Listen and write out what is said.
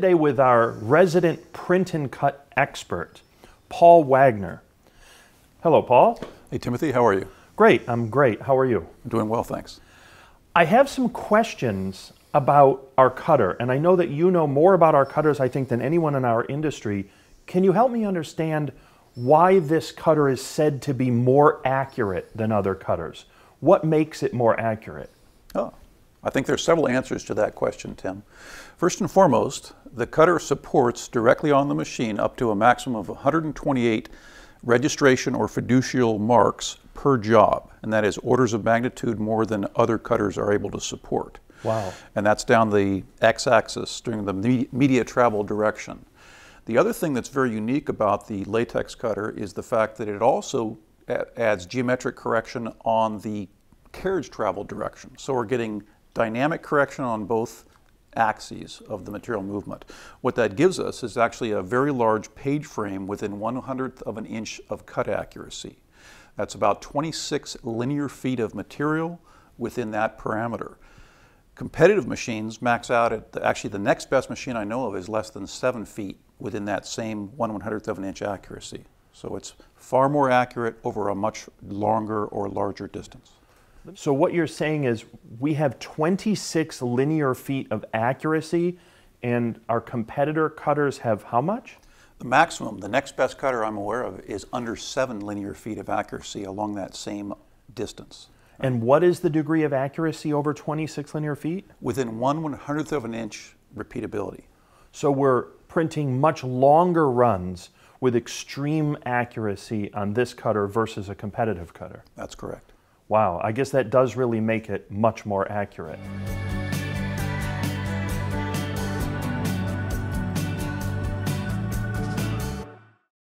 today with our resident print and cut expert, Paul Wagner. Hello, Paul. Hey, Timothy, how are you? Great, I'm great. How are you? I'm doing well, thanks. I have some questions about our cutter, and I know that you know more about our cutters, I think, than anyone in our industry. Can you help me understand why this cutter is said to be more accurate than other cutters? What makes it more accurate? Oh, I think there's several answers to that question, Tim. First and foremost, the cutter supports directly on the machine up to a maximum of 128 registration or fiducial marks per job, and that is orders of magnitude more than other cutters are able to support. Wow. And that's down the x-axis during the media travel direction. The other thing that's very unique about the latex cutter is the fact that it also adds geometric correction on the carriage travel direction. So we're getting dynamic correction on both axes of the material movement. What that gives us is actually a very large page frame within 1/100th of an inch of cut accuracy. That's about 26 linear feet of material within that parameter. Competitive machines max out at, actually the next best machine I know of is less than 7 feet within that same 1/100th of an inch accuracy. So it's far more accurate over a much longer or larger distance. So what you're saying is we have 26 linear feet of accuracy, and our competitor cutters have how much? The maximum, the next best cutter I'm aware of, is under 7 linear feet of accuracy along that same distance. And what is the degree of accuracy over 26 linear feet? Within 1/100th of an inch repeatability. So we're printing much longer runs with extreme accuracy on this cutter versus a competitive cutter. That's correct. Wow, I guess that does really make it much more accurate.